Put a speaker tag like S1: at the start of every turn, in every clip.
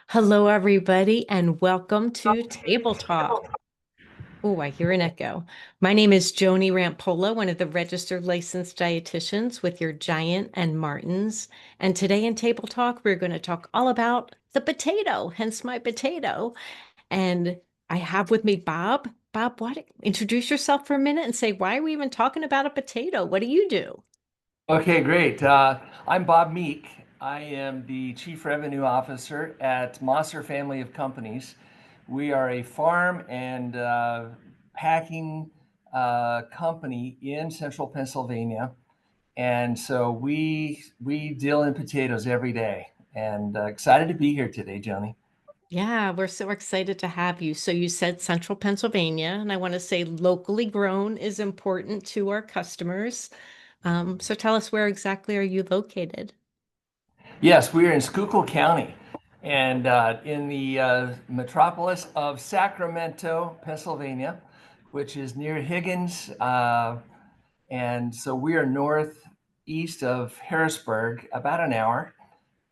S1: Hello, everybody, and welcome to Table Talk. Oh, I hear an echo. My name is Joni Rampola, one of the registered licensed dietitians with your Giant and Martins. And today in Table Talk, we're going to talk all about the potato, hence my potato. And I have with me Bob. Bob, introduce yourself for a minute and say, why are we even talking about a potato? What do you do?
S2: Okay, great. I'm Bob Meek. I am the Chief Revenue Officer at Mosser Family of Companies. We are a farm and packing company in central Pennsylvania. And so we deal in potatoes every day. And excited to be here today, Joni.
S1: Yeah, we're so excited to have you. So you said central Pennsylvania, and I want to say locally grown is important to our customers. So tell us, where exactly are you located?
S2: Yes, we are in Schuylkill County and in the metropolis of Sacramento, Pennsylvania, which is near Higgins. And so we are northeast of Harrisburg, about an hour,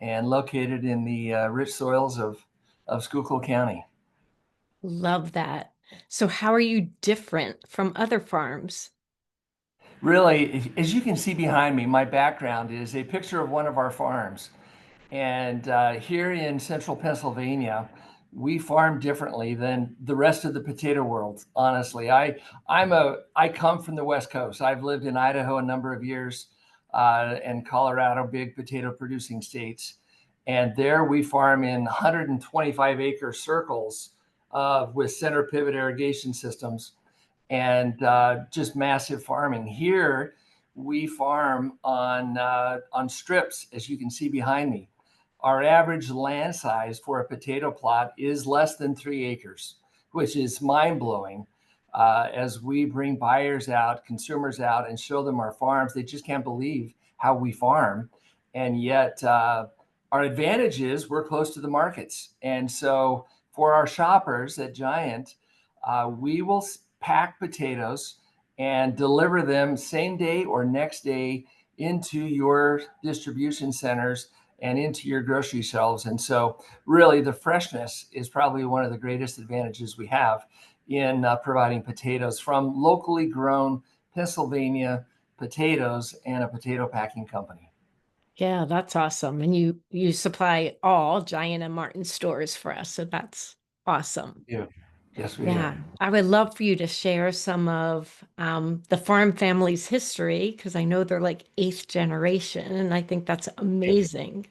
S2: and located in the rich soils of Schuylkill County.
S1: Love that. So how are you different from other farms?
S2: Really, as you can see behind me, my background is a picture of one of our farms. And here in central Pennsylvania, we farm differently than the rest of the potato world. Honestly, I come from the West Coast. I've lived in Idaho a number of years, and Colorado, big potato producing states. And there we farm in 125-acre circles with center pivot irrigation systems and just massive farming. Here we farm on strips, as you can see behind me. Our average land size for a potato plot is less than 3 acres, which is mind blowing. As we bring buyers out, consumers out, and show them our farms, they just can't believe how we farm. And yet, our advantage is we're close to the markets. And so, for our shoppers at Giant, we will pack potatoes and deliver them same day or next day into your distribution centers and into your grocery shelves. And so, really, the freshness is probably one of the greatest advantages we have in providing potatoes from locally grown Pennsylvania potatoes and a potato packing company.
S1: Yeah, that's awesome. And you supply all Giant and Martin stores for us, so that's awesome.
S2: Yeah. Yes, we do.
S1: Yeah, I would love for you to share some of the farm family's history because I know they're like eighth generation, and I think that's amazing.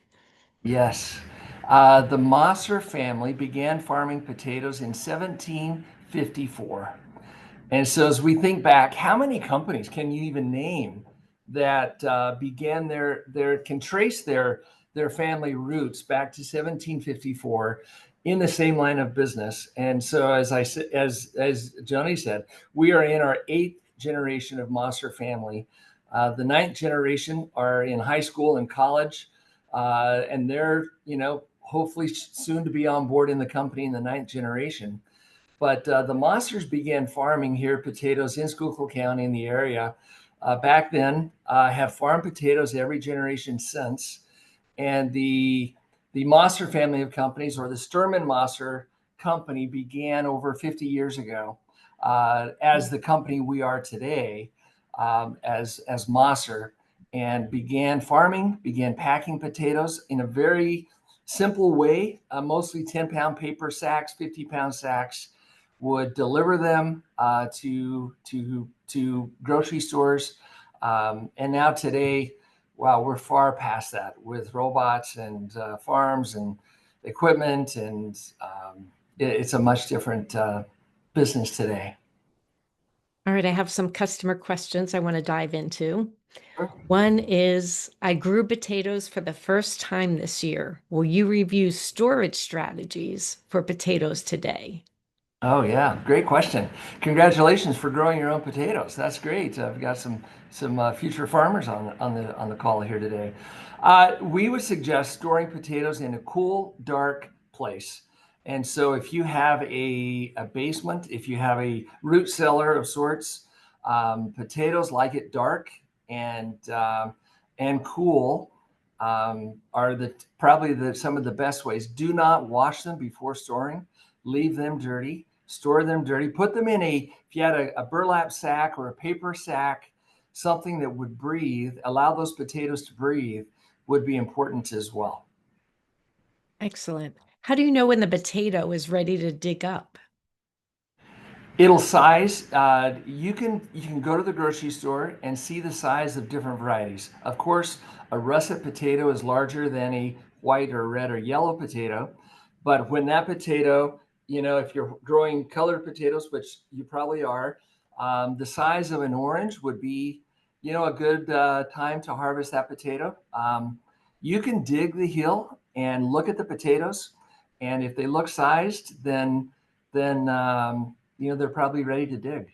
S2: Yes. The Mosser family began farming potatoes in 1754. And so, as we think back, how many companies can you even name that began can trace their family roots back to 1754 in the same line of business? And so, as Johnny said, we are in our eighth generation of Mosser family. The ninth generation are in high school and college, and they're hopefully soon to be on board in the company in the ninth generation. But the Mossers began farming here potatoes in Schuylkill County in the area. Back then, have farmed potatoes every generation since. And the Mosser family of companies, or the Sturman Mosser company, began over 50 years ago as the company we are today, as Mosser, and began farming, began packing potatoes in a very simple way, mostly 10-pound paper sacks, 50-pound sacks, would deliver them to grocery stores. And now today, wow, we're far past that with robots and farms and equipment, and it's a much different business today.
S1: All right, I have some customer questions I want to dive into. One is, I grew potatoes for the first time this year. Will you review storage strategies for potatoes today?
S2: Oh yeah, great question. Congratulations for growing your own potatoes. That's great. I've got some future farmers on the call here today. We would suggest storing potatoes in a cool, dark place. And so if you have a basement, if you have a root cellar of sorts, potatoes like it dark and cool. are probably some of the best ways. Do not wash them before storing. Leave them dirty. Store them dirty. Put them in if you had a burlap sack or a paper sack, something that would breathe, allow those potatoes to breathe, would be important as well.
S1: Excellent. How do you know when the potato is ready to dig up?
S2: It'll size. You can go to the grocery store and see the size of different varieties. Of course, a russet potato is larger than a white or red or yellow potato. But when that potato, if you're growing colored potatoes, which you probably are, the size of an orange would be, a good time to harvest that potato. You can dig the hill and look at the potatoes, and if they look sized, then they're probably ready to dig.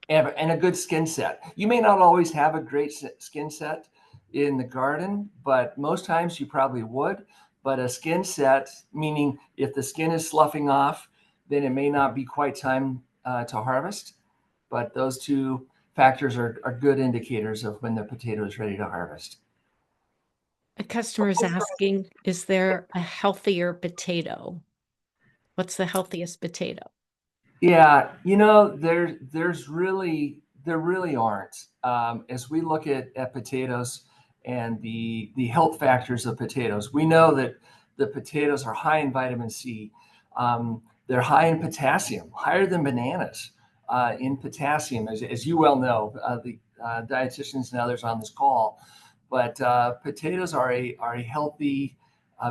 S2: And a good skin set. You may not always have a great skin set in the garden, but most times you probably would. But a skin set, meaning if the skin is sloughing off, then it may not be quite time to harvest. But those two factors are good indicators of when the potato is ready to harvest.
S1: A customer is asking, is there a healthier potato? What's the healthiest potato?
S2: Yeah, there really aren't. As we look at potatoes and the health factors of potatoes, we know that the potatoes are high in vitamin C. They're high in potassium, higher than bananas in potassium, as you well know, the dietitians and others on this call. But potatoes are a healthy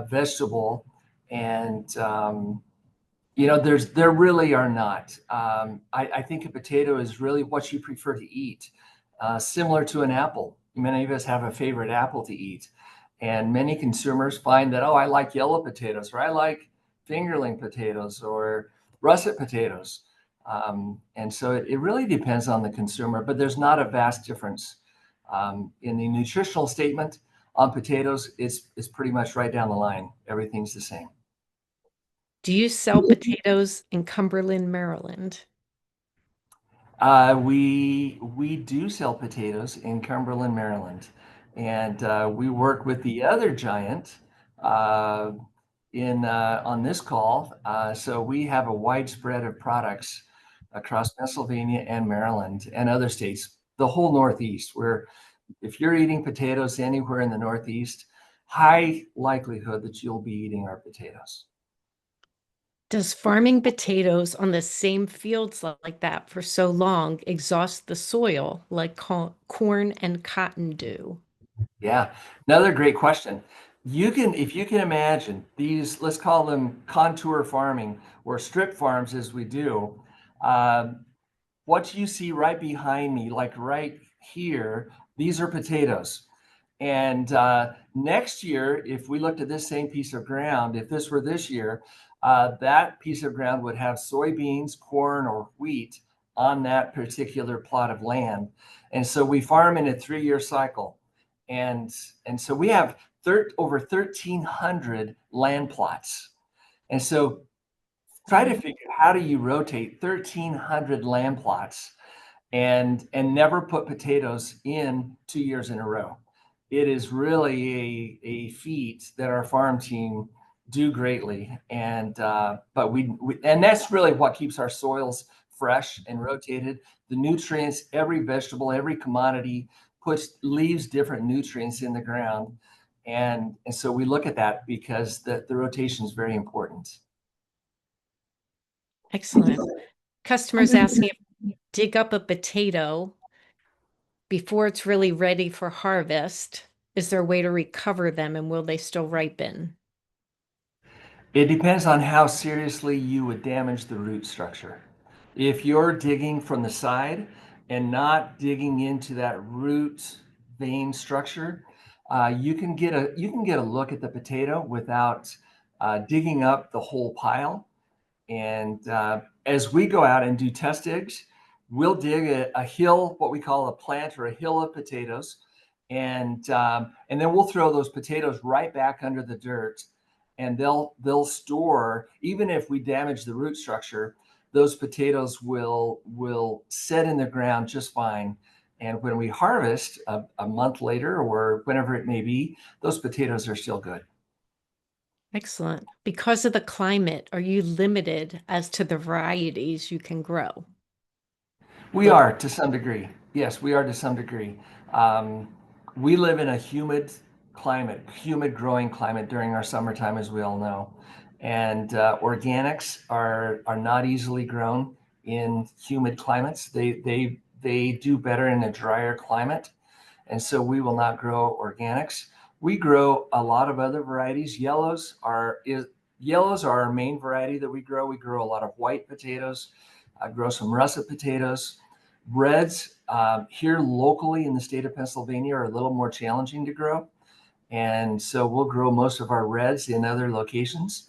S2: vegetable, and there really are not. I think a potato is really what you prefer to eat, similar to an apple. Many of us have a favorite apple to eat, and many consumers find that, oh, I like yellow potatoes, or I like fingerling potatoes, or russet potatoes. And so it really depends on the consumer, but there's not a vast difference. In the nutritional statement on potatoes, it's pretty much right down the line. Everything's the same.
S1: Do you sell potatoes in Cumberland, Maryland?
S2: We do sell potatoes in Cumberland, Maryland, and we work with the other giant uh, in on this call. So we have a widespread of products across Pennsylvania and Maryland and other states, the whole Northeast. Where if you're eating potatoes anywhere in the Northeast, high likelihood that you'll be eating our potatoes.
S1: Does farming potatoes on the same fields like that for so long exhaust the soil like corn and cotton do?
S2: Yeah, another great question. If you can imagine these, let's call them contour farming or strip farms as we do, what you see right behind me, like right here, these are potatoes. And next year, if we looked at this same piece of ground, if this were this year, that piece of ground would have soybeans, corn, or wheat on that particular plot of land. And so we farm in a 3-year cycle. And, and so we have over 1,300 land plots. And so try to figure how do you rotate 1,300 land plots and never put potatoes in 2 years in a row. It is really a feat that our farm team do greatly, and but and that's really what keeps our soils fresh and rotated. The nutrients, every vegetable, every commodity leaves different nutrients in the ground, and so we look at that because the rotation is very important.
S1: Excellent. Customers asking if you dig up a potato before it's really ready for harvest, is there a way to recover them and will they still ripen?
S2: It depends on how seriously you would damage the root structure. If you're digging from the side and not digging into that root vein structure, you can get a look at the potato without digging up the whole pile. And as we go out and do test digs, we'll dig a hill, what we call a plant or a hill of potatoes, and then we'll throw those potatoes right back under the dirt, and they'll store. Even if we damage the root structure, those potatoes will set in the ground just fine. And when we harvest a month later or whenever it may be, those potatoes are still good.
S1: Excellent. Because of the climate, are you limited as to the varieties you can grow?
S2: We are to some degree. Yes, we are to some degree. Um, we live in a humid climate, humid growing climate during our summertime, as we all know. And organics are not easily grown in humid climates. They do better in a drier climate, and so we will not grow organics. We grow a lot of other varieties. Yellows are our main variety that we grow. We grow a lot of white potatoes. I grow some russet potatoes. Reds here locally in the state of Pennsylvania are a little more challenging to grow. And so we'll grow most of our reds in other locations.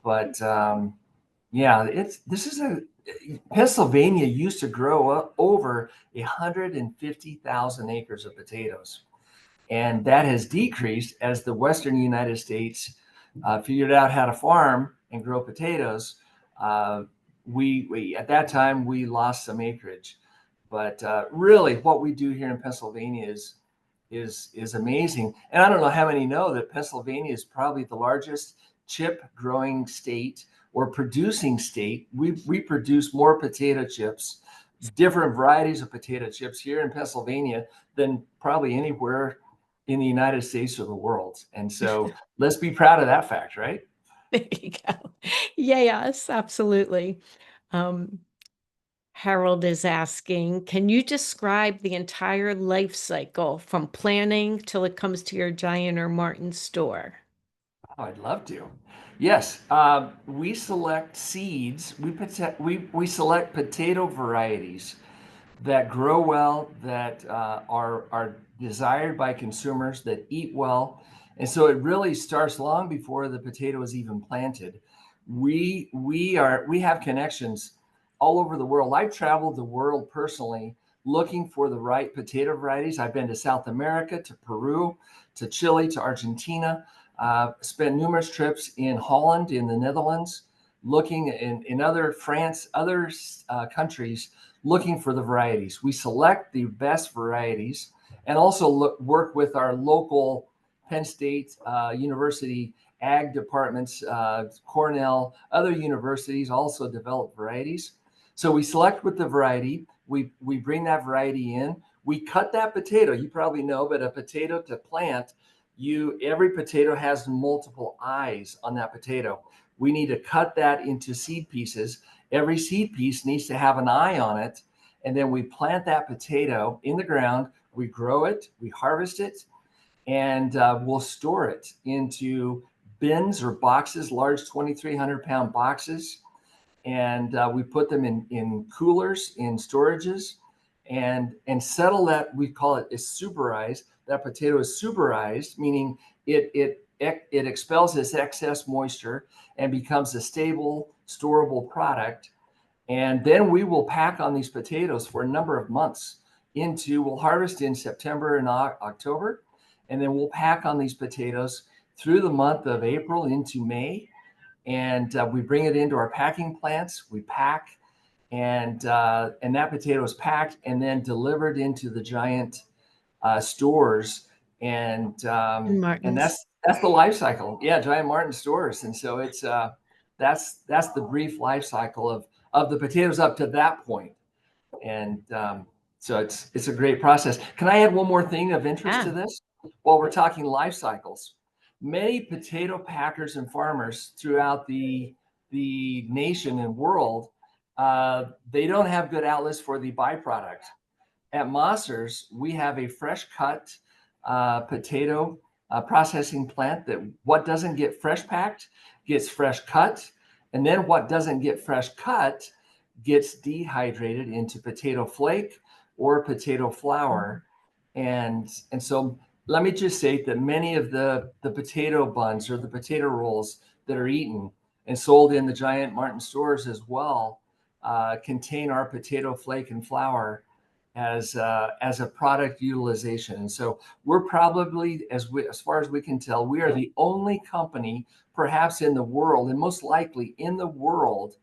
S2: But yeah, this is a Pennsylvania used to grow over 150,000 acres of potatoes. And that has decreased as the Western United States figured out how to farm and grow potatoes. Uh, we at that time we lost some acreage, but really what we do here in Pennsylvania is amazing. And I don't know how many know that Pennsylvania is probably the largest chip growing state or producing state. We produce more potato chips, different varieties of potato chips here in Pennsylvania than probably anywhere in the United States or the world. And so let's be proud of that fact, right?
S1: There you go. Yeah, yes, absolutely. Um, Harold is asking, can you describe the entire life cycle from planning till it comes to your Giant or Martin store?
S2: Oh, I'd love to. Yes, we select seeds. We select potato varieties that grow well, that are desired by consumers, that eat well, and so it really starts long before the potato is even planted. We have connections all over the world. I've traveled the world personally looking for the right potato varieties. I've been to South America, to Peru, to Chile, to Argentina. Spent numerous trips in Holland, in the Netherlands, looking in other France, other countries, looking for the varieties. We select the best varieties and also work with our local Penn State University ag departments, Cornell, other universities also develop varieties. So we select with the variety. We bring that variety in. We cut that potato. You probably know, but a potato to plant, every potato has multiple eyes on that potato. We need to cut that into seed pieces. Every seed piece needs to have an eye on it. And then we plant that potato in the ground. We grow it, we harvest it, and we'll store it into bins or boxes, large 2,300-pound boxes. And we put them in coolers, in storages, and settle that. We call it is superized. That potato is superized, meaning it expels its excess moisture and becomes a stable, storable product. And then we will pack on these potatoes for a number of months we'll harvest in September and October. And then we'll pack on these potatoes through the month of April into May. And we bring it into our packing plants. We pack, and that potato is packed and then delivered into the Giant stores.
S1: And
S2: And
S1: Martin's.
S2: that's the life cycle. Yeah, Giant Martin stores. And so it's that's the brief life cycle of the potatoes up to that point. And so it's a great process. Can I add one more thing of interest to
S1: Yeah.
S2: this? While we're talking life cycles, many potato packers and farmers throughout the nation and world, they don't have good outlets for the byproduct. At Mossers, we have a fresh cut potato processing plant that what doesn't get fresh packed gets fresh cut. And then what doesn't get fresh cut gets dehydrated into potato flake or potato flour. And so let me just say that many of the potato buns or the potato rolls that are eaten and sold in the Giant Martin stores as well contain our potato flake and flour as a product utilization. And so we're probably, as far as we can tell, we are the only company perhaps in the world, and most likely in the world,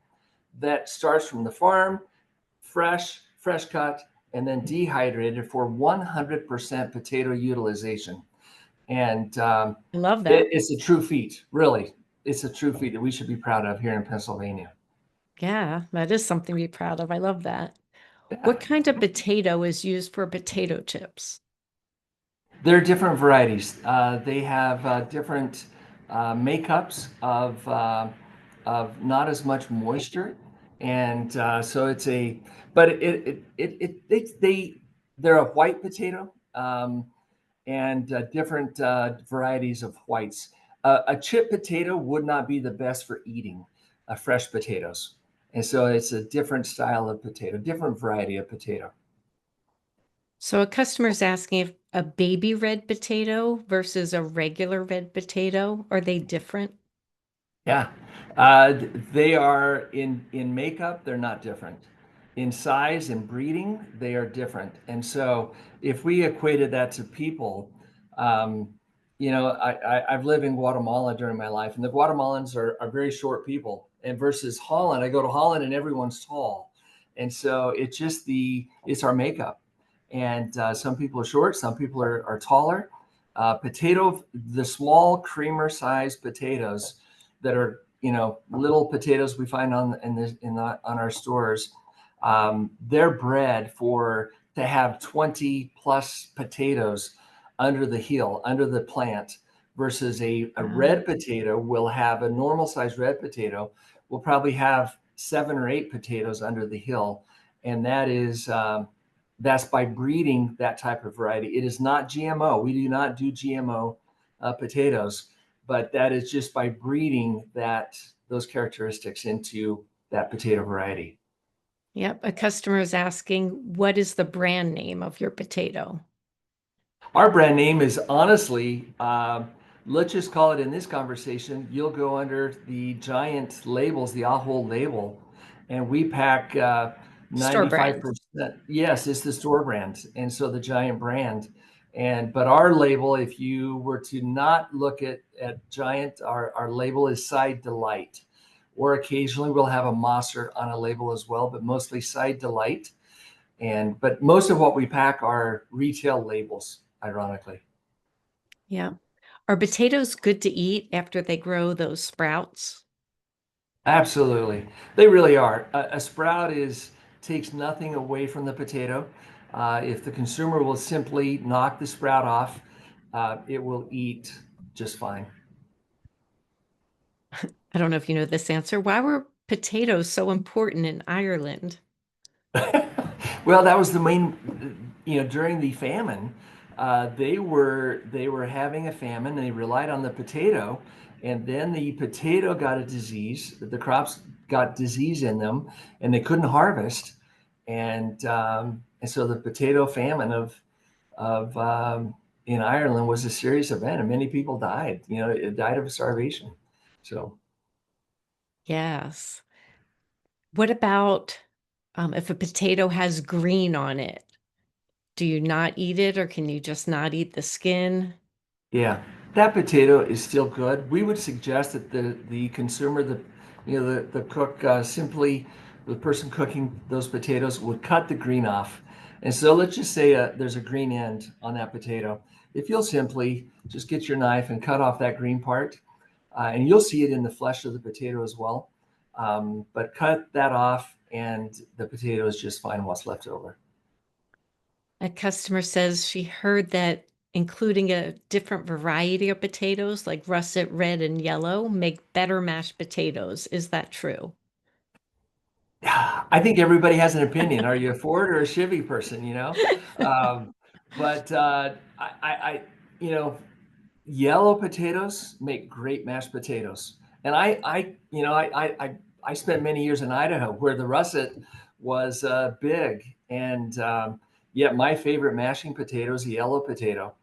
S2: that starts from the farm, fresh cut, and then dehydrated for 100% potato utilization. And
S1: I love that.
S2: it's a true feat, really. It's a true feat that we should be proud of here in Pennsylvania.
S1: Yeah, that is something to be proud of. I love that.
S2: Yeah.
S1: What kind of potato is used for potato chips?
S2: There are different varieties. They have different makeups of not as much moisture, and so it's a. But they're a white potato, and different varieties of whites. A chip potato would not be the best for eating fresh potatoes, and so it's a different style of potato, different variety of potato.
S1: So a customer is asking if a baby red potato versus a regular red potato, are they different?
S2: Yeah, they are in makeup. They're not different. In size and breeding, they are different. And so, if we equated that to people, um, I've lived in Guatemala during my life, and the Guatemalans are very short people. And versus Holland, I go to Holland and everyone's tall, and so it's our makeup. And some people are short, some people are taller. The small creamer-sized potatoes that are little potatoes we find on our stores. They're bred for to have 20 plus potatoes under the heel, under the plant, versus a
S1: Wow.
S2: red potato will have a normal sized red potato will probably have 7 or 8 potatoes under the hill, and that's by breeding that type of variety. It is not GMO. We do not do GMO potatoes, but that is just by breeding those characteristics into that potato variety.
S1: Yep. A customer is asking, what is the brand name of your potato?
S2: Our brand name is honestly, let's just call it in this conversation, you'll go under the giant labels, the Ahold label, and we pack
S1: Store brand.
S2: 95%. Yes, it's the store brand. And so the giant brand. But our label, if you were to not look at Giant, our label is Side Delight. Or occasionally we'll have a Mosser on a label as well, but mostly Side Delight. But most of what we pack are retail labels, ironically.
S1: Yeah. Are potatoes good to eat after they grow those sprouts?
S2: Absolutely. They really are. A sprout takes nothing away from the potato. If the consumer will simply knock the sprout off, it will eat just fine.
S1: I don't know if you know this answer. Why were potatoes so important in Ireland?
S2: Well, that was the main, during the famine, they were having a famine. They relied on the potato, and then the potato got a disease. The crops got disease in them, and they couldn't harvest, and so the potato famine of in Ireland was a serious event, and many people died. It died of starvation. So.
S1: Yes. What about if a potato has green on it? Do you not eat it or can you just not eat the skin?
S2: Yeah, that potato is still good. We would suggest that the consumer, the cook, simply the person cooking those potatoes would cut the green off. And so let's just say there's a green end on that potato. If you'll simply just get your knife and cut off that green part, and you'll see it in the flesh of the potato as well. But cut that off, and the potato is just fine what's left over.
S1: A customer says she heard that including a different variety of potatoes, like russet red and yellow, make better mashed potatoes. Is that true?
S2: I think everybody has an opinion. Are you a Ford or a Chevy person? Um, but I, you know, yellow potatoes make great mashed potatoes. And I spent many years in Idaho where the russet was big, and yet my favorite mashing potato is a yellow potato.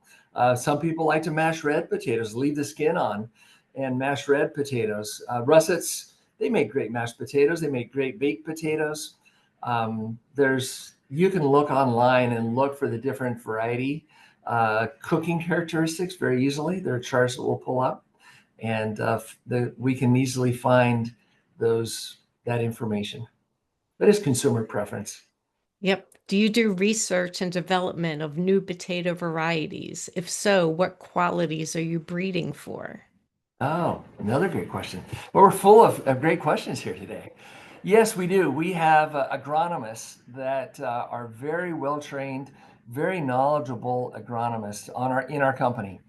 S2: Some people like to mash red potatoes, leave the skin on, and mash red potatoes. Russets, they make great mashed potatoes. They make great baked potatoes. You can look online and look for the different variety cooking characteristics very easily. There are charts that we'll pull up, and we can easily find that information. But it's consumer preference.
S1: Yep. Do you do research and development of new potato varieties? If so, what qualities are you breeding for?
S2: Oh, another great question. Well, we're full of great questions here today. Yes, we do. We have agronomists that are very well trained, very knowledgeable agronomists in our company,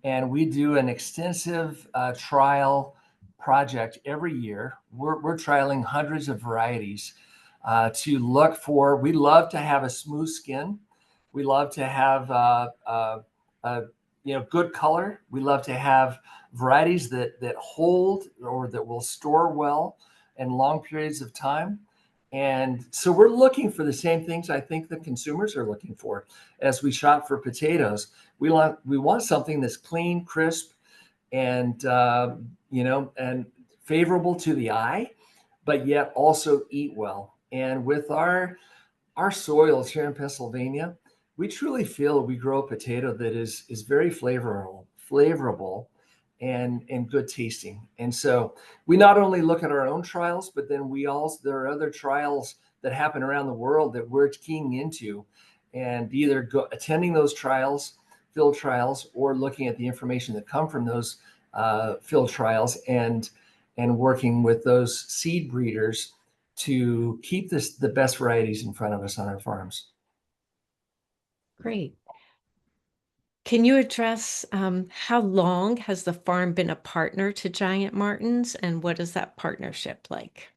S2: and we do an extensive trial project every year. We're trialing hundreds of varieties to look for. We love to have a smooth skin. We love to have uh, good color. We love to have varieties that hold or that will store well in long periods of time. And so we're looking for the same things I think the consumers are looking for as we shop for potatoes. We want something that's clean, crisp, and and favorable to the eye, but yet also eat well. And with our soils here in Pennsylvania, we truly feel we grow a potato that is very flavorable, and good tasting. And so we not only look at our own trials, but then there are other trials that happen around the world that we're keying into, and either attending those trials, field trials, or looking at the information that come from those field trials, and working with those seed breeders to keep the best varieties in front of us on our farms.
S1: Great. Can you address how long has the farm been a partner to Giant Martins, and what is that partnership like?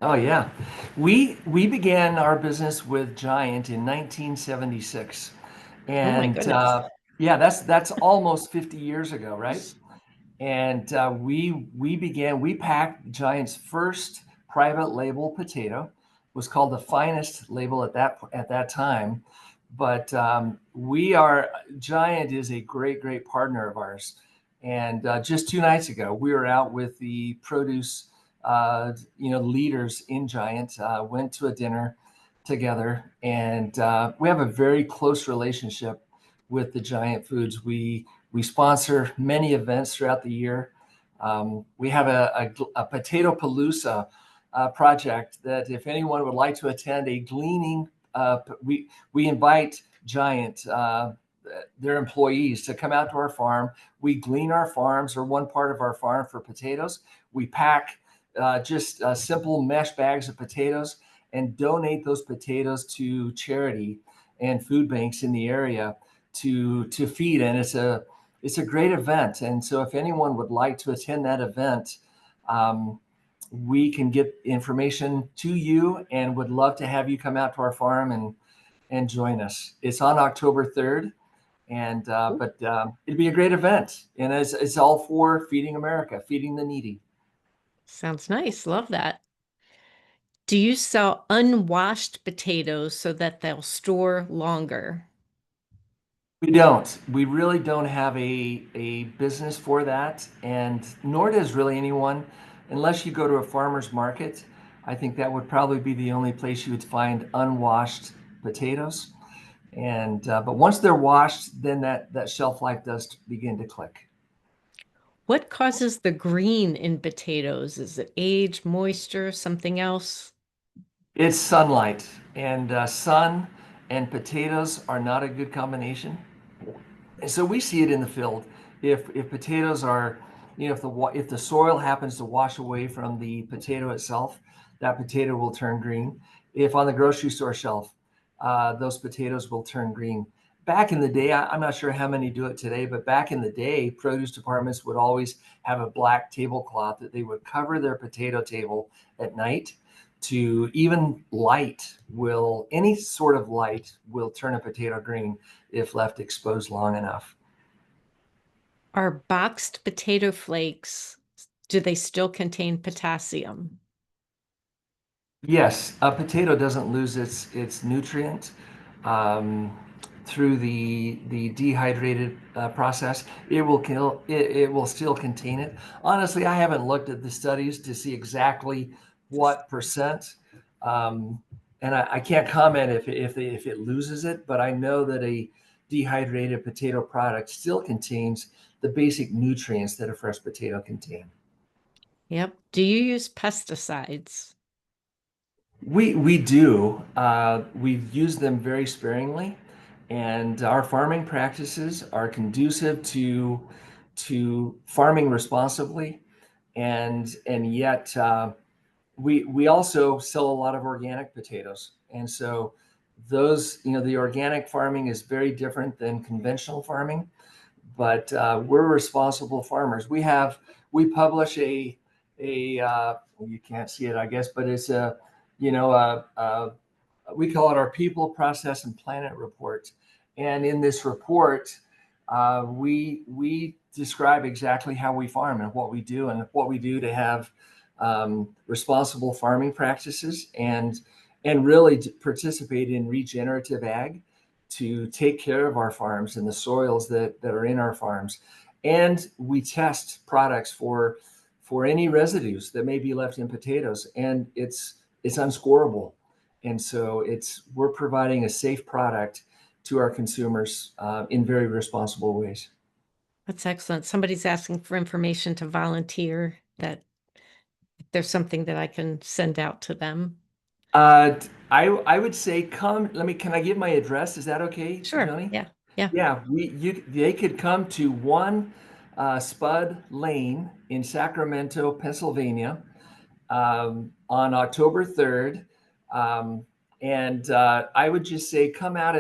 S2: Oh yeah, we began our business with Giant in 1976,
S1: Oh my
S2: and
S1: goodness.
S2: yeah, that's almost 50 years ago, right? And we packed Giant's first private label potato. Was called the finest label at that time. But we are Giant is a great partner of ours. And just 2 nights ago, we were out with the produce leaders in Giant. Went to a dinner together, and we have a very close relationship with the Giant Foods. We sponsor many events throughout the year. We have a potato palooza project that if anyone would like to attend a gleaning, we invite Giant, their employees, to come out to our farm. We glean our farms or one part of our farm for potatoes. We pack just simple mesh bags of potatoes and donate those potatoes to charity and food banks in the area to feed. And it's a great event. And so if anyone would like to attend that event, we can get information to you and would love to have you come out to our farm and join us. It's on October 3rd. And it'd be a great event. And it's all for feeding America, feeding the needy.
S1: Sounds nice. Love that. Do you sell unwashed potatoes so that they'll store longer?
S2: We don't. We really don't have a business for that, and nor does really anyone, unless you go to a farmer's market. I think that would probably be the only place you would find unwashed potatoes. And but once they're washed, then that shelf life does begin to click.
S1: What causes the green in potatoes? Is it age, moisture, something else?
S2: It's sunlight, and sun and potatoes are not a good combination. And so we see it in the field. If potatoes are, if the soil happens to wash away from the potato itself, that potato will turn green. If on the grocery store shelf, those potatoes will turn green. Back in the day, I'm not sure how many do it today, but back in the day, produce departments would always have a black tablecloth that they would cover their potato table at night. To even any sort of light will turn a potato green if left exposed long enough.
S1: Are boxed potato flakes, do they still contain potassium?
S2: Yes, a potato doesn't lose its nutrient um, through the dehydrated process. It will still contain it. Honestly, I haven't looked at the studies to see exactly what percent, um, and I can't comment if it loses it. But I know that a dehydrated potato product still contains the basic nutrients that a fresh potato contains.
S1: Yep. Do you use pesticides?
S2: We do. We use them very sparingly, and our farming practices are conducive to farming responsibly, and yet we also sell a lot of organic potatoes, and so those, the organic farming is very different than conventional farming, but we're responsible farmers. We publish well, you can't see it, I guess, but it's a you know we call it our People, Process, and Planet Report. And in this report, we describe exactly how we farm and what we do to have responsible farming practices, and really to participate in regenerative ag to take care of our farms and the soils that are in our farms. And we test products for any residues that may be left in potatoes, and it's unscorable. And so we're providing a safe product to our consumers in very responsible ways.
S1: That's excellent. Somebody's asking for information to volunteer, that if there's something that I can send out to them.
S2: I would say come. Can I give my address? Is that okay,
S1: Sure.
S2: Joni?
S1: Yeah. Yeah.
S2: Yeah, they could come to 1 Spud Lane in Sacramento, Pennsylvania, on October 3rd. Um, and I would just say come out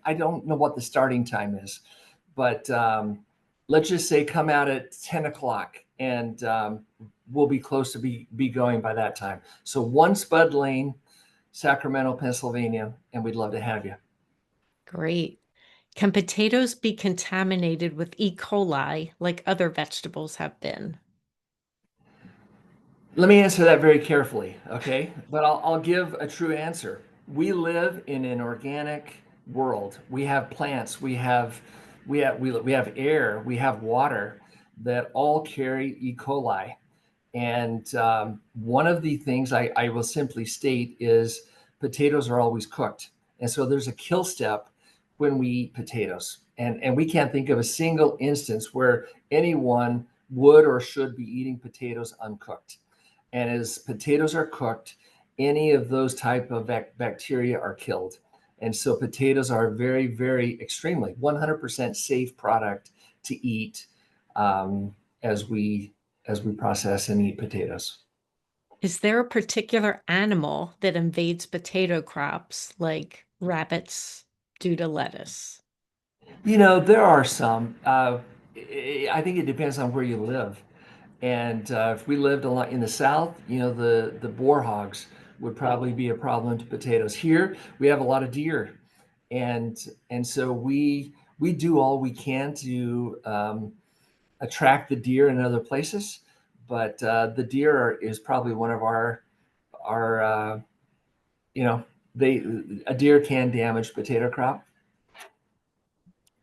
S2: I don't know what the starting time is, but let's just say come out at 10 o'clock, and we'll be close to be going by that time. So 1 Spud Lane, Sacramento, Pennsylvania, and we'd love to have you.
S1: Great. Can potatoes be contaminated with E. coli like other vegetables have been?
S2: Let me answer that very carefully, okay? But I'll give a true answer. We live in an organic world. We have plants, we have air, we have water that all carry E. coli. And one of the things I will simply state is potatoes are always cooked. And so there's a kill step when we eat potatoes. And we can't think of a single instance where anyone would or should be eating potatoes uncooked. And as potatoes are cooked, any of those type of bacteria are killed. And so potatoes are very, very extremely 100% safe product to eat, um, as we process and eat potatoes.
S1: Is there a particular animal that invades potato crops, like rabbits do to lettuce?
S2: There are some. I think it depends on where you live. And if we lived a lot in the South, the boar hogs would probably be a problem to potatoes. Here, we have a lot of deer, and so we do all we can to attract the deer in other places. But the deer is probably one of our you know they a deer can damage potato crop.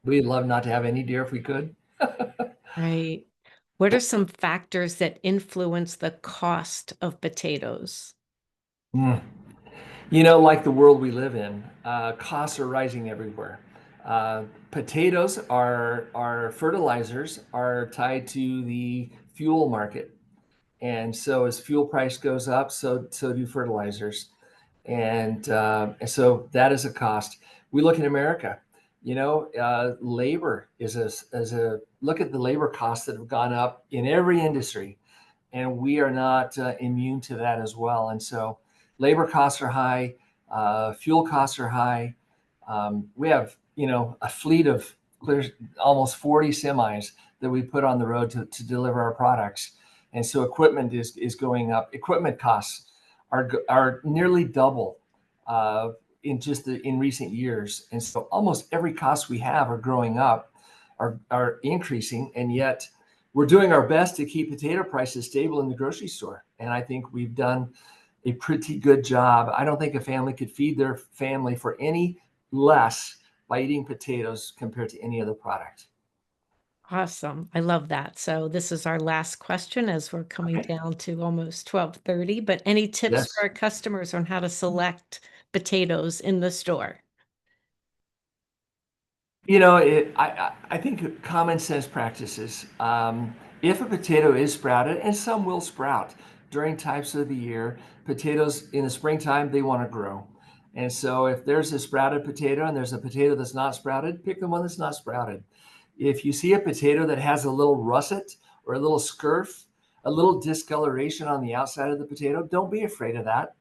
S2: We'd love not to have any deer if we could.
S1: Right. What are some factors that influence the cost of potatoes?
S2: Mm. Like the world we live in, costs are rising everywhere. Potatoes are fertilizers are tied to the fuel market, and so as fuel price goes up, so do fertilizers, and so that is a cost. We look in America, labor is a look at the labor costs that have gone up in every industry, and we are not immune to that as well. And so labor costs are high, fuel costs are high. We have, a fleet of almost 40 semis that we put on the road to deliver our products. And so equipment is going up. Equipment costs are nearly double in recent years. And so almost every cost we have are growing up, are increasing, and yet we're doing our best to keep potato prices stable in the grocery store. And I think we've done a pretty good job. I don't think a family could feed their family for any less by eating potatoes compared to any other product.
S1: Awesome. I love that. So this is our last question as we're coming
S2: Okay.
S1: down to almost 12:30, but any tips for
S2: Yes.
S1: our customers on how to select potatoes in the store?
S2: I think common sense practices. If a potato is sprouted, and some will sprout, during types of the year. Potatoes in the springtime, they want to grow. And so if there's a sprouted potato and there's a potato that's not sprouted, pick the one that's not sprouted. If you see a potato that has a little russet or a little scurf, a little discoloration on the outside of the potato, don't be afraid of that.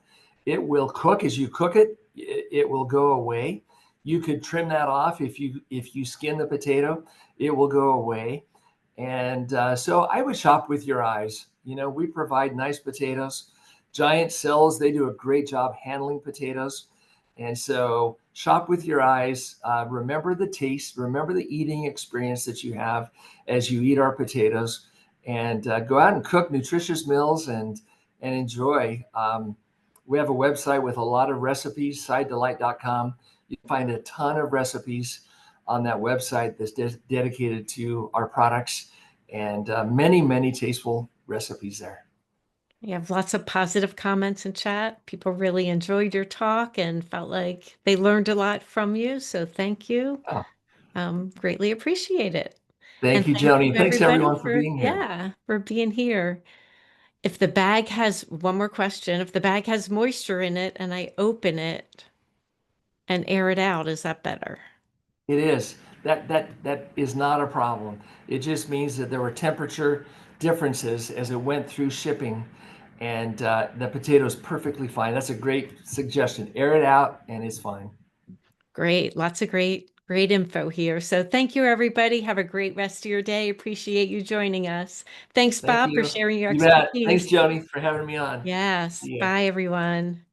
S2: It will cook. As you cook it, it will go away. You could trim that off. If you skin the potato, it will go away. And so I would shop with your eyes. We provide nice potatoes. Giant Cells, they do a great job handling potatoes. And so shop with your eyes. Remember the taste, remember the eating experience that you have as you eat our potatoes, and go out and cook nutritious meals and enjoy. We have a website with a lot of recipes, sidedelight.com. You can find a ton of recipes on that website that's dedicated to our products, and many, many tasteful recipes there.
S1: You have lots of positive comments in chat. People really enjoyed your talk and felt like they learned a lot from you. So thank you.
S2: Oh,
S1: Greatly appreciate it.
S2: thank
S1: And
S2: you,
S1: thank you
S2: Joni. Thanks
S1: everybody
S2: everyone for
S1: for,
S2: being here.
S1: yeah, for being here. If the bag has, one more question, if the bag has moisture in it and I open it and air it out, is that better?
S2: It is. That is not a problem. It just means that there were temperature differences as it went through shipping, and the potato is perfectly fine. That's a great suggestion. Air it out, and it's fine.
S1: Great. Lots of great info here. So thank you, everybody. Have a great rest of your day. Appreciate you joining us. Thanks,
S2: Thank
S1: Bob, for
S2: you.
S1: sharing your
S2: You bet. Thanks,
S1: expertise.
S2: Joni, for having me on.
S1: Yes.
S2: See you.
S1: Bye, everyone.